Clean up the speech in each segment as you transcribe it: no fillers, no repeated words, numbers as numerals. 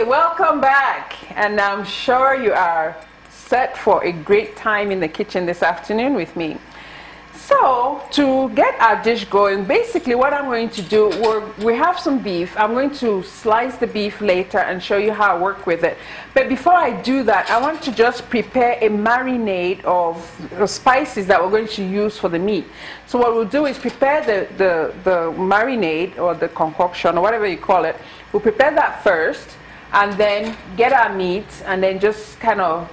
Okay, welcome back, and I'm sure you are set for a great time in the kitchen this afternoon with me. So, to get our dish going, basically what I'm going to do, we have some beef. I'm going to slice the beef later and show you how I work with it. But before I do that, I want to just prepare a marinade of spices that we're going to use for the meat. So what we'll do is prepare the marinade, or the concoction, or whatever you call it. We'll prepare that first, and then get our meat, and then just kind of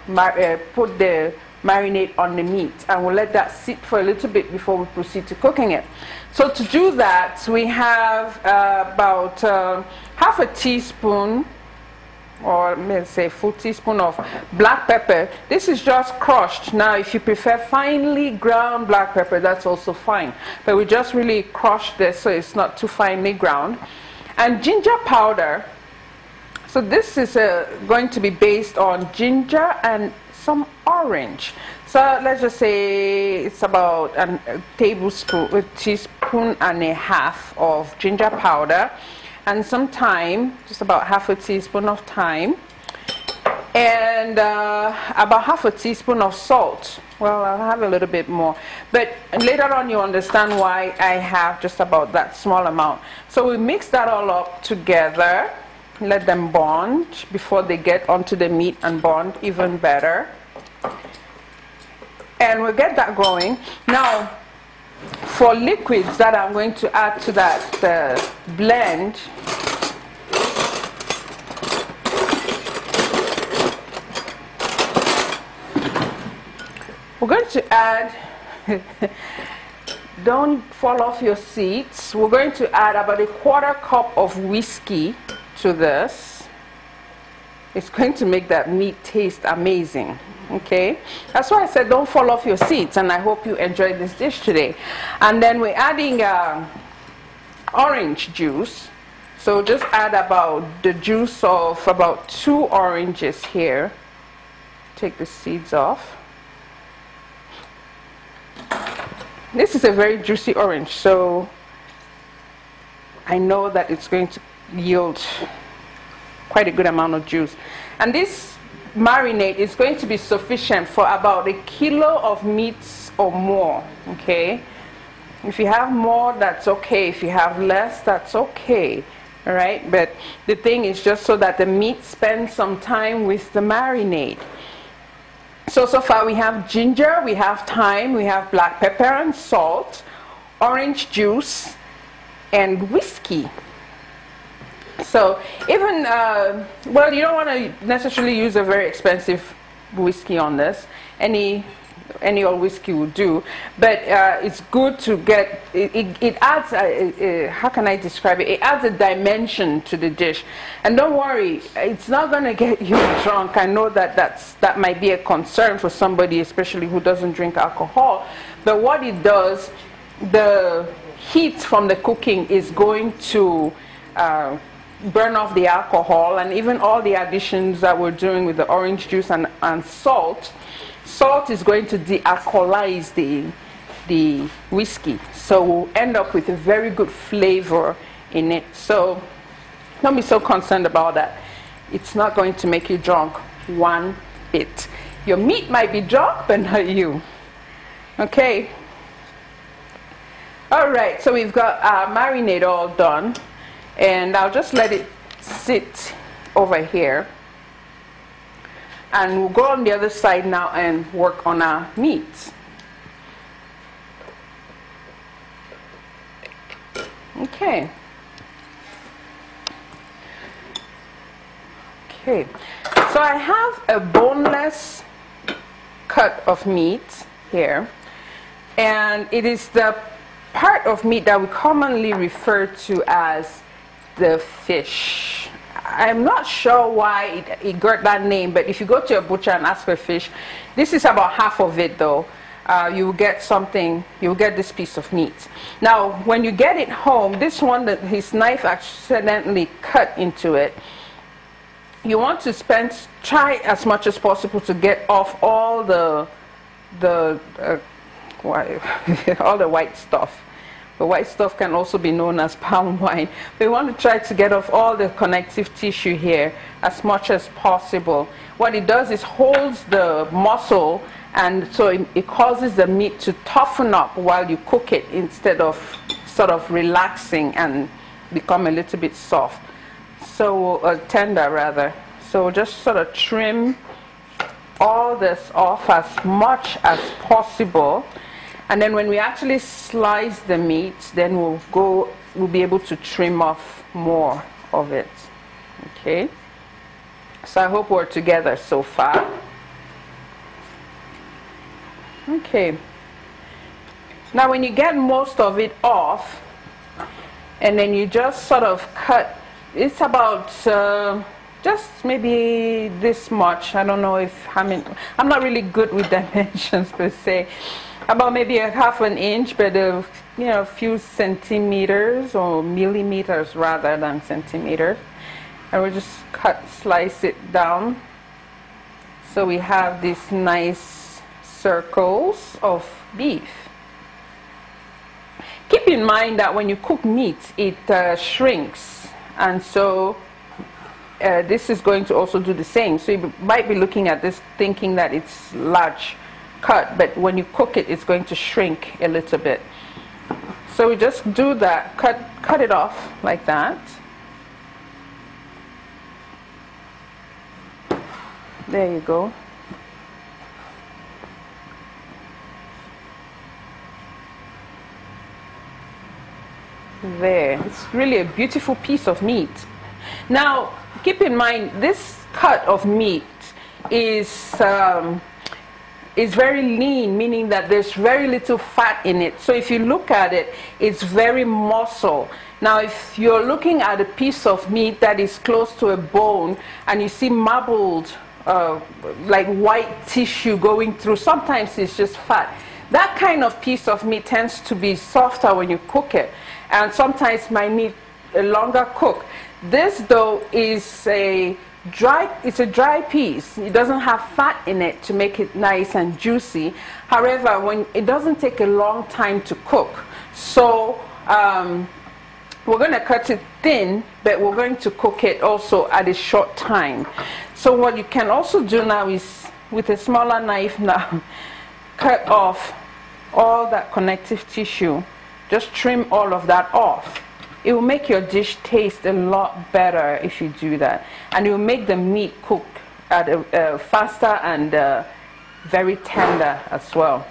put the marinade on the meat, and we'll let that sit for a little bit before we proceed to cooking it. So to do that, we have about half a teaspoon, or let's say full teaspoon of black pepper. This is just crushed. Now if you prefer finely ground black pepper, that's also fine, but we just really crushed this so it's not too finely ground. And ginger powder. So this is going to be based on ginger and some orange. So let's just say it's about a teaspoon and a half of ginger powder, and some thyme, just about half a teaspoon of thyme, and about half a teaspoon of salt. Well, I'll have a little bit more, but later on you understand why I have just about that small amount. So we mix that all up together, let them bond before they get onto the meat and bond even better. And we'll get that going. Now, for liquids that I'm going to add to that blend, we're going to add, don't fall off your seats, we're going to add about a quarter cup of whiskey to this. It's going to make that meat taste amazing. Okay, that's why I said don't fall off your seats, and I hope you enjoyed this dish today. And then we're adding orange juice. So just add about the juice of about 2 oranges here. Take the seeds off. This is a very juicy orange, so I know that it's going to yield quite a good amount of juice. And this marinade is going to be sufficient for about 1 kilo of meats or more. Okay, if you have more, that's okay. If you have less, that's okay. All right, but the thing is just so that the meat spends some time with the marinade. So far we have ginger, we have thyme, we have black pepper and salt, orange juice, and whiskey. So even, well, you don't want to necessarily use a very expensive whiskey on this. Any old whiskey will do, but it's good to get, it adds, how can I describe it? It adds a dimension to the dish. And don't worry, it's not going to get you drunk. I know that that might be a concern for somebody, especially who doesn't drink alcohol. But what it does, the heat from the cooking is going to burn off the alcohol, and even all the additions that we're doing with the orange juice and salt. Salt is going to de-alkalize the whiskey, so we'll end up with a very good flavor in it. So don't be so concerned about that. It's not going to make you drunk one bit. Your meat might be drunk, but not you. Okay. All right, so we've got our marinade all done, and I'll just let it sit over here. And we'll go on the other side now and work on our meat. Okay. Okay. So I have a boneless cut of meat here, and it is the part of meat that we commonly refer to as the fish. I'm not sure why it got that name, but if you go to a butcher and ask for fish, this is about half of it though. You will get something, you will get this piece of meat. Now, when you get it home, this one that his knife accidentally cut into it, you want to try as much as possible to get off all the white stuff. The white stuff can also be known as palm wine. We want to try to get off all the connective tissue here as much as possible. What it does is holds the muscle, and so it causes the meat to toughen up while you cook it instead of sort of relaxing and become a little bit soft. So tender rather. So just sort of trim all this off as much as possible. And then when we actually slice the meat, then we'll be able to trim off more of it. Okay. So I hope we're together so far. Okay. Now when you get most of it off, and then you just sort of cut, it's about just maybe this much. I don't know if I'm not really good with dimensions per se. About maybe a ½ an inch, but you know, a few centimeters or millimeters rather than centimeters. And we'll just slice it down. So we have these nice circles of beef. Keep in mind that when you cook meat, it shrinks, and so this is going to also do the same. So you might be looking at this thinking that it's large cut, but when you cook it, it's going to shrink a little bit. So we just do that, cut it off like that. There you go. There, it's really a beautiful piece of meat. Now keep in mind, this cut of meat is very lean, meaning that there's very little fat in it. So if you look at it, it's very muscle. Now if you're looking at a piece of meat that is close to a bone and you see marbled like white tissue going through, sometimes it's just fat. That kind of piece of meat tends to be softer when you cook it, and sometimes might need a longer cook. This though is it's a dry piece. It doesn't have fat in it to make it nice and juicy. However, when it doesn't take a long time to cook, so we're going to cut it thin, but we're going to cook it also at a short time. So what you can also do now is, with a smaller knife now, cut off all that connective tissue. Just trim all of that off. It will make your dish taste a lot better if you do that, and it will make the meat cook at a faster and very tender as well.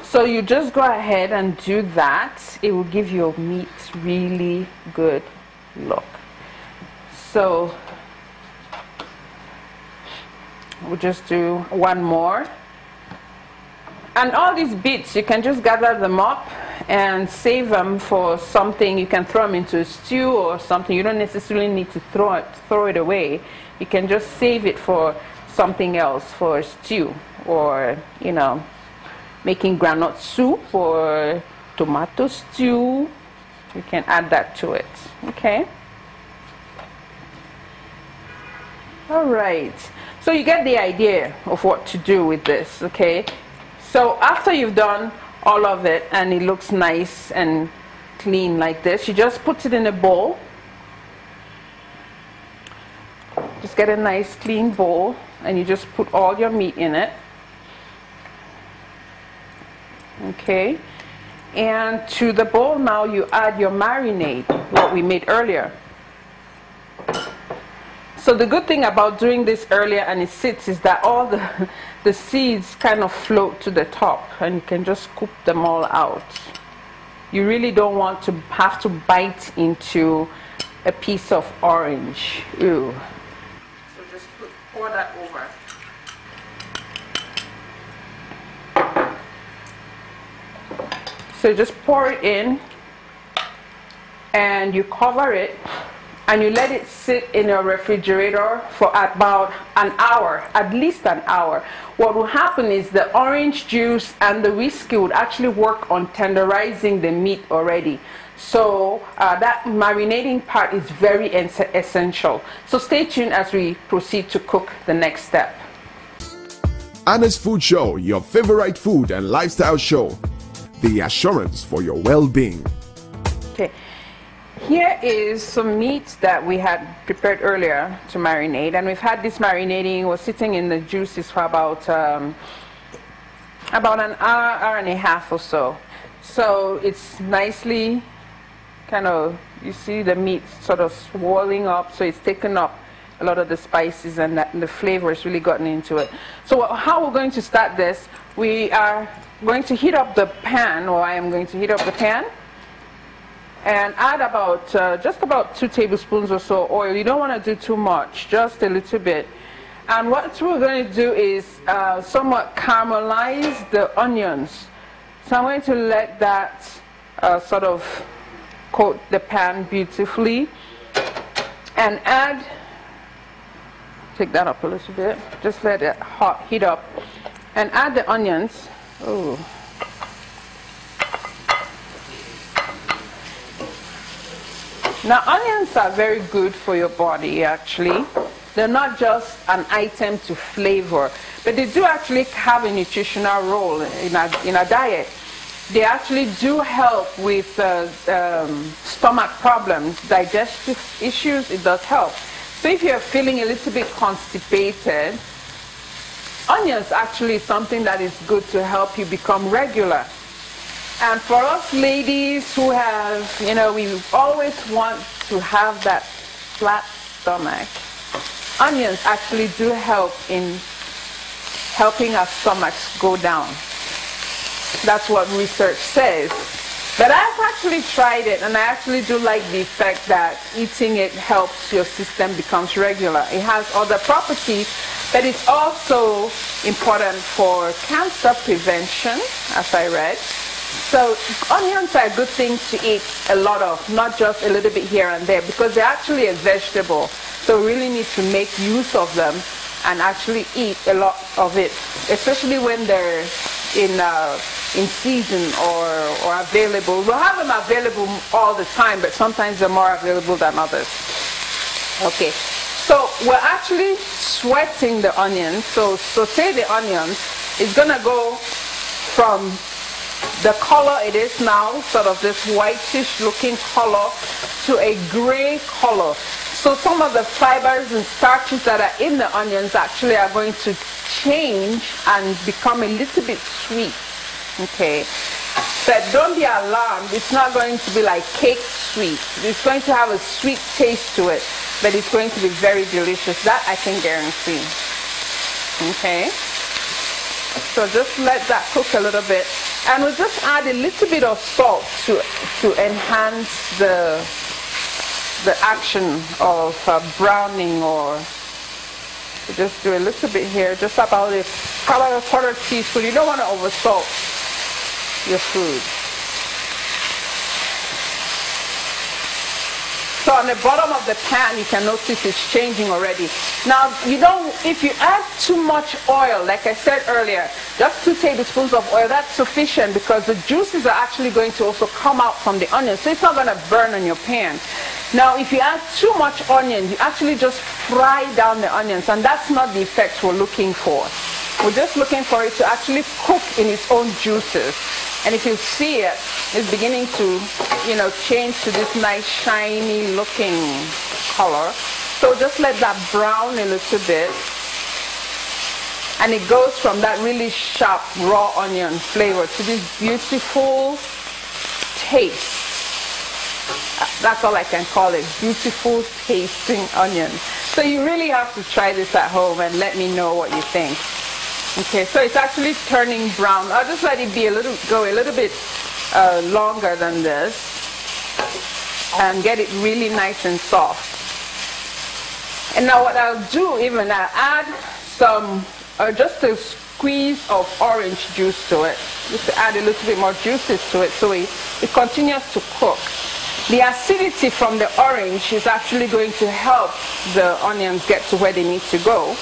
So you just go ahead and do that. It will give your meat really good look. So we'll just do one more. And all these bits, you can just gather them up and save them for something. You can throw them into a stew or something. You don't necessarily need to throw it away. You can just save it for something else, for a stew, or, you know, making groundnut soup or tomato stew. You can add that to it. Okay. All right. So you get the idea of what to do with this. Okay. So after you've done all of it and it looks nice and clean like this, you just put it in a bowl. Just get a nice clean bowl and you just put all your meat in it. Okay. And to the bowl now you add your marinade, what we made earlier. So the good thing about doing this earlier and it sits is that all the seeds kind of float to the top and you can just scoop them all out. You really don't want to have to bite into a piece of orange. Ew. So just pour that over. So just pour it in and you cover it and you let it sit in your refrigerator for about an hour, at least an hour. What will happen is the orange juice and the whiskey would actually work on tenderizing the meat already. So that marinating part is very essential. So stay tuned as we proceed to cook the next step. Anna's Food Show, your favorite food and lifestyle show. the assurance for your well-being. Okay, here is some meat that we had prepared earlier to marinate, and we've had this marinating, was sitting in the juices for about an hour and a half or so. So it's nicely kind of, you see the meat sort of swelling up, so it's taken up a lot of the spices, and the flavor has really gotten into it. So how we're going to start this, we are going to heat up the pan, or I am going to heat up the pan, and add about just about 2 tablespoons or so oil. You don't want to do too much, just a little bit. And what we're going to do is somewhat caramelize the onions. So I'm going to let that sort of coat the pan beautifully, and add, take that up a little bit, just let it heat up, and add the onions. Ooh. Now onions are very good for your body actually. They're not just an item to flavor, but they do actually have a nutritional role in our diet. They actually do help with stomach problems, digestive issues. It does help. So if you're feeling a little bit constipated, onions actually is something that is good to help you become regular. And for us ladies who have, you know, we always want to have that flat stomach, onions actually do help in helping our stomachs go down. That's what research says. But I've actually tried it, and I actually do like the effect that eating it helps your system becomes regular. It has other properties, but it's also important for cancer prevention, as I read. So onions are good things to eat a lot of, not just a little bit here and there, because they're actually a vegetable. So we really need to make use of them and actually eat a lot of it, especially when they're in season or available. We'll have them available all the time, but sometimes they're more available than others. Okay, so we're actually sweating the onions. So saute the onions. It's gonna go from the color it is now, sort of this whitish looking color, to a gray color. So some of the fibers and starches that are in the onions actually are going to change and become a little bit sweet. Okay, but don't be alarmed. It's not going to be like cake sweet. It's going to have a sweet taste to it, but it's going to be very delicious. That I can guarantee. Okay, so just let that cook a little bit, and we'll just add a little bit of salt to enhance the action of browning, or just do a little bit here, just about a quarter teaspoon. You don't want to oversalt your food. So on the bottom of the pan, you can notice it's changing already. Now, if you add too much oil, like I said earlier, just 2 tablespoons of oil, that's sufficient, because the juices are actually going to also come out from the onion, so it's not going to burn on your pan. Now, if you add too much onion, you actually just fry down the onions, and that's not the effect we're looking for. We're just looking for it to actually cook in its own juices. And if you see it, it's beginning to, change to this nice shiny looking color. So just let that brown a little bit. And it goes from that really sharp raw onion flavor to this beautiful taste. That's all I can call it, beautiful tasting onion. So you really have to try this at home and let me know what you think. Okay, so it's actually turning brown. I'll just let it be go a little bit longer than this, and get it really nice and soft. And now what I'll do, I'll add some, just a squeeze of orange juice to it, just to add a little bit more juices to it, so it continues to cook. The acidity from the orange is actually going to help the onions get to where they need to go.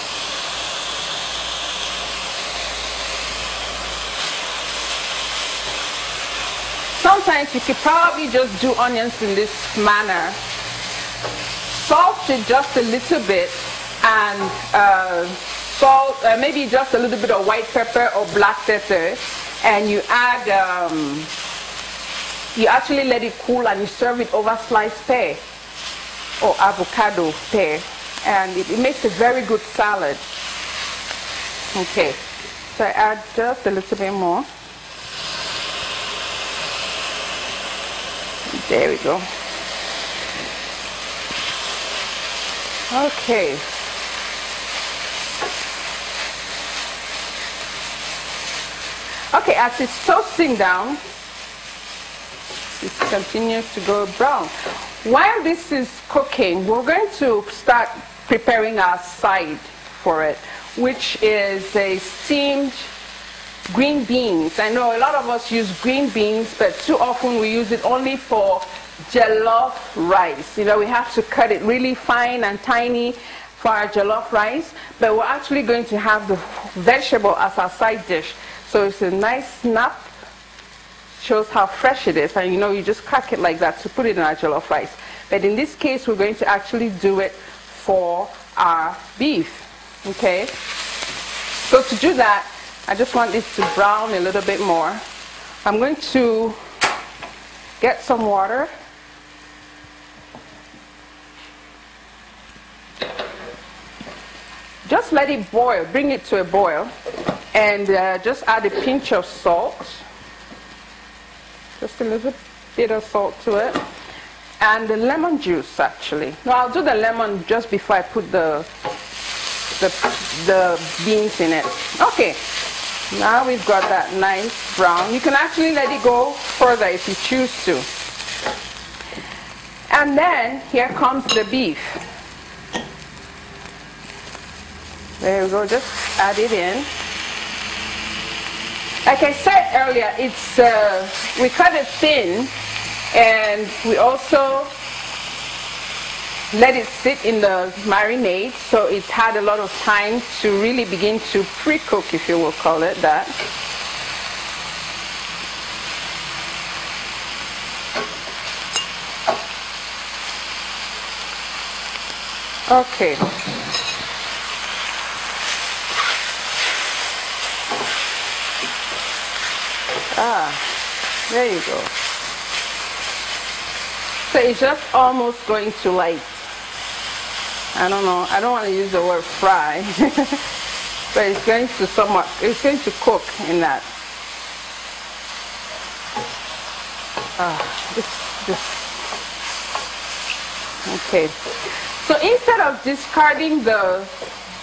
Sometimes you could probably just do onions in this manner. Salt it just a little bit, and maybe just a little bit of white pepper or black pepper, and you add, you actually let it cool and you serve it over sliced pear or avocado pear, and it makes a very good salad. Okay, so I add just a little bit more. There we go. Okay. Okay, as it's toasting down, it continues to go brown. While this is cooking, we're going to start preparing our side for it, which is a steamed green beans. I know a lot of us use green beans, but too often we use it only for jollof rice. You know, we have to cut it really fine and tiny for our jollof rice, but we're actually going to have the vegetable as our side dish. So it's a nice snap, shows how fresh it is, and you know, you just crack it like that to put it in our jollof rice. But in this case, we're going to actually do it for our beef. Okay, so to do that, I just want this to brown a little bit more. I'm going to get some water. Just let it boil, bring it to a boil, and just add a pinch of salt. Just a little bit of salt to it. And the lemon juice, actually. No, I'll do the lemon just before I put the beans in it. Okay, now we've got that nice brown. You can actually let it go further if you choose to. And then here comes the beef. There we go, just add it in. Like I said earlier, it's we cut it thin, and we also let it sit in the marinade, so it's had a lot of time to really begin to pre-cook, if you will call it that. Okay. There you go. So it's just almost going to, like, I don't know, I don't want to use the word fry, but it's going to somewhat, it's going to cook in that. Okay. So instead of discarding the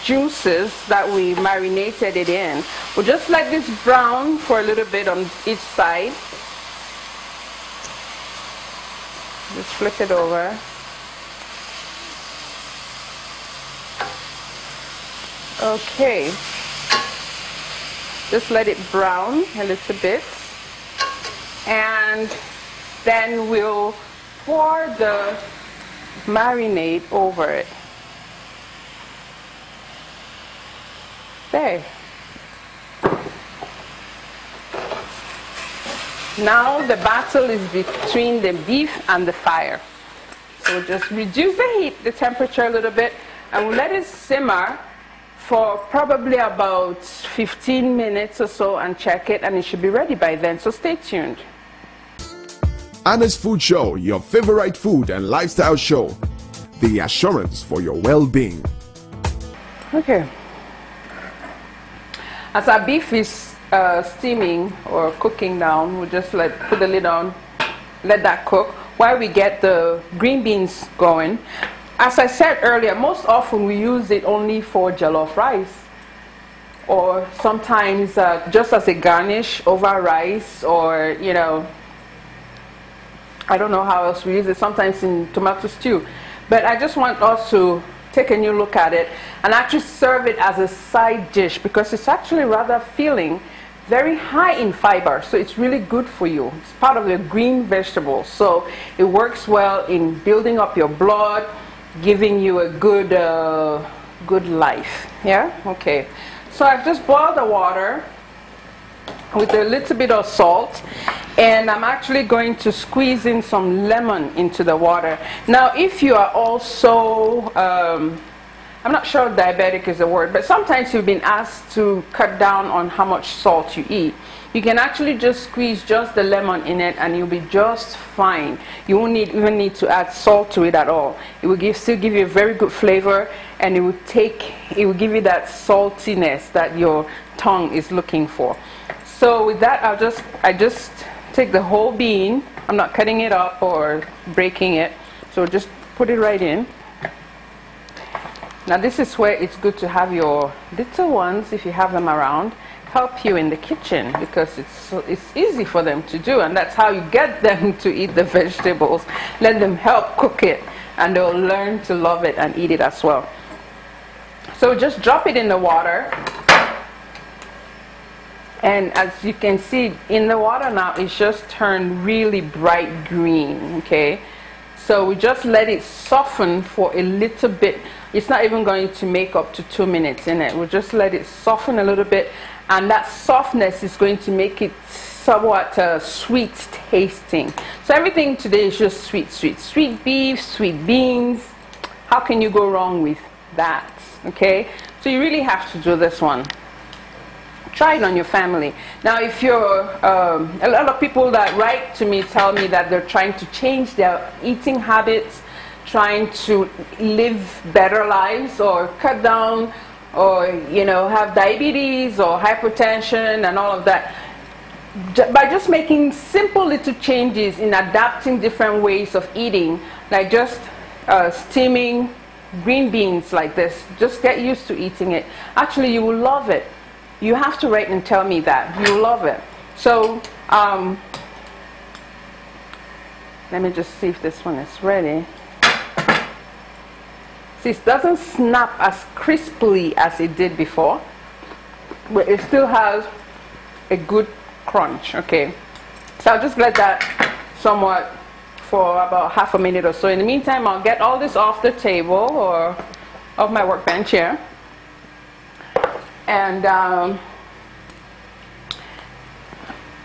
juices that we marinated it in, we'll just let this brown for a little bit on each side. Just flip it over. Okay. Just let it brown a little bit. And then we'll pour the marinade over it. There. Now the battle is between the beef and the fire. So we'll just reduce the heat, the temperature a little bit, and we'll let it simmer for probably about 15 minutes or so and check it, and it should be ready by then. So stay tuned. Anna's Food Show, your favorite food and lifestyle show. The assurance for your well-being. Okay. As our beef is steaming or cooking down, we'll just put the lid on, let that cook while we get the green beans going. As I said earlier, most often we use it only for jollof rice, or sometimes just as a garnish over rice, or, you know, I don't know how else we use it, sometimes in tomato stew. But I just want us to take a new look at it and actually serve it as a side dish, because it's actually rather filling, very high in fiber, so it's really good for you. It's part of the green vegetables, so it works well in building up your blood, giving you a good good life. Yeah, okay. So I've just boiled the water with a little bit of salt, and I'm actually going to squeeze in some lemon into the water. Now if you are also I'm not sure diabetic is a word, but sometimes you've been asked to cut down on how much salt you eat. You can actually just squeeze just the lemon in it and you'll be just fine. You won't even need to add salt to it at all. It will still give you a very good flavor, and it will give you that saltiness that your tongue is looking for. So with that, I just take the whole bean. I'm not cutting it up or breaking it. So just put it right in. Now this is where it's good to have your little ones, if you have them around, help you in the kitchen, because it's easy for them to do, and that's how you get them to eat the vegetables. Let them help cook it and they'll learn to love it and eat it as well. So just drop it in the water, and as you can see in the water now, it's just turned really bright green. Okay, so we just let it soften for a little bit. It's not even going to make up to 2 minutes in it. We'll just let it soften a little bit, and that softness is going to make it somewhat sweet tasting. So everything today is just sweet, sweet. Sweet beef, sweet beans. How can you go wrong with that? Okay, so you really have to do this one. Try it on your family. Now if you're, a lot of people that write to me tell me that they're trying to change their eating habits, trying to live better lives, or cut down, or have diabetes or hypertension and all of that, by just making simple little changes in adapting different ways of eating, like just steaming green beans like this. Just get used to eating it. Actually, you will love it. You have to write and tell me that you love it. So let me just see if this one is ready. See, it doesn't snap as crisply as it did before, but it still has a good crunch. Okay, so I'll just let that somewhat for about half a minute or so. In the meantime, I'll get all this off the table or off my workbench here, and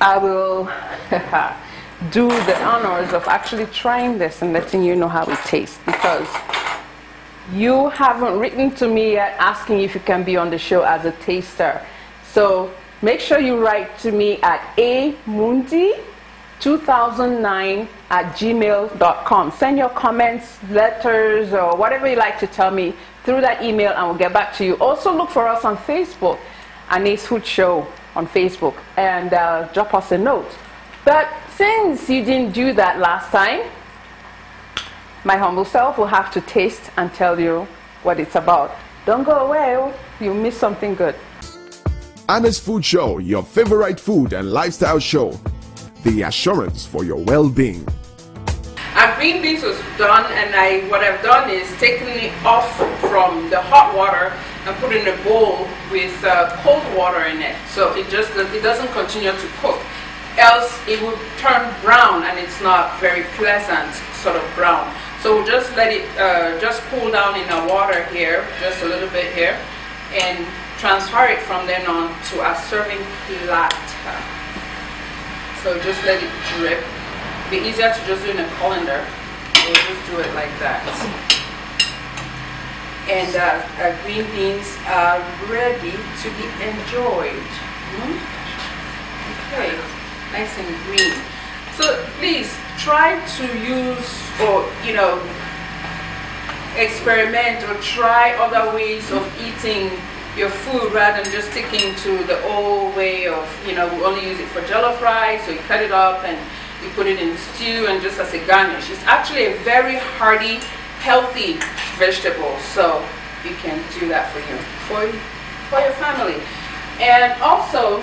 I will do the honors of actually trying this and letting you know how it tastes, because you haven't written to me yet asking if you can be on the show as a taster. So make sure you write to me at amundi2009@gmail.com. Send your comments, letters, or whatever you like to tell me through that email, and we'll get back to you. Also look for us on Facebook, Anae's Food Show on Facebook, and drop us a note. But since you didn't do that last time, my humble self will have to taste and tell you what it's about. Don't go away, you'll miss something good. Anae's Food Show, your favorite food and lifestyle show. The assurance for your well-being. Our green beans was done, and what I've done is taken it off from the hot water and put it in a bowl with cold water in it, so it doesn't continue to cook. Else it would turn brown, and it's not very pleasant sort of brown. So we'll just let it just cool down in our water here, just a little bit here, and transfer it from then on to our serving platter. So just let it drip. It'll be easier to just do in a colander. We'll just do it like that. And our green beans are ready to be enjoyed. Okay, nice and green. So please try to use, or experiment or try other ways of eating your food rather than just sticking to the old way of, we only use it for jollof rice, so you cut it up and you put it in stew and just as a garnish. It's actually a very hearty, healthy vegetable, so you can do that for you, for your family. And also,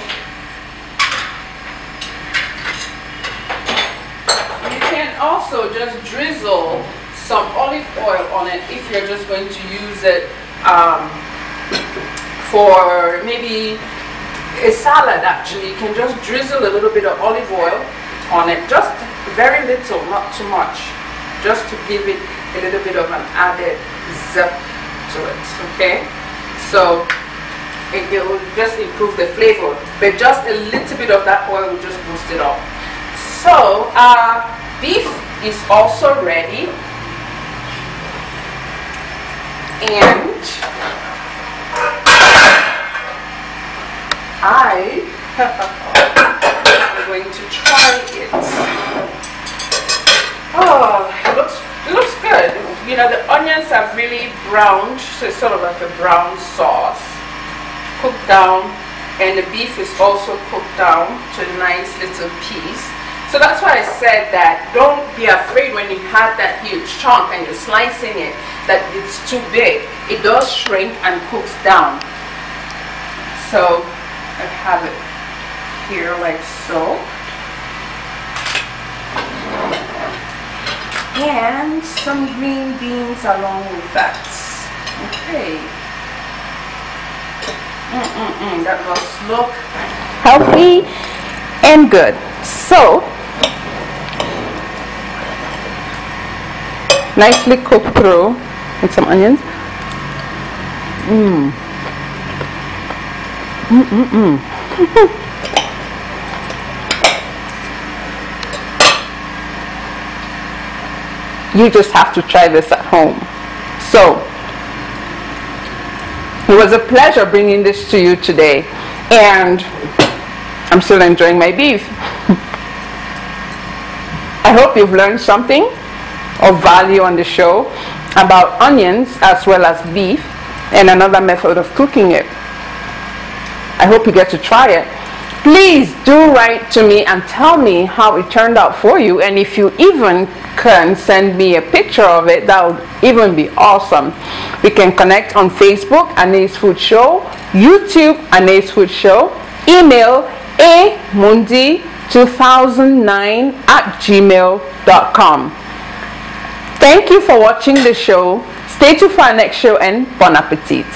you can also just drizzle some olive oil on it if you're just going to use it for maybe a salad. Actually, you can just drizzle a little bit of olive oil on it, just very little, not too much, just to give it a little bit of an added zip to it. Okay, so it will just improve the flavor, but just a little bit of that oil will just boost it up. So beef is also ready, and I'm going to try it. Oh, it looks good. You know, the onions have really browned, so it's sort of like a brown sauce, cooked down, and the beef is also cooked down to a nice little piece. So that's why I said that don't be afraid when you have that huge chunk and you're slicing it that it's too big. It does shrink and cooks down. So I have it here like so. And some green beans along with that. Okay. That must look healthy and good. So, nicely cooked through with some onions. You just have to try this at home. So, it was a pleasure bringing this to you today, and I'm still enjoying my beef. I hope you've learned something of value on the show about onions as well as beef and another method of cooking it. I hope you get to try it. Please do write to me and tell me how it turned out for you, and if you even can send me a picture of it, that would even be awesome. We can connect on Facebook, Anae's Food Show, YouTube, Anae's Food Show, email amundi2009@gmail.com. Thank you for watching the show. Stay tuned for our next show, and bon appetit.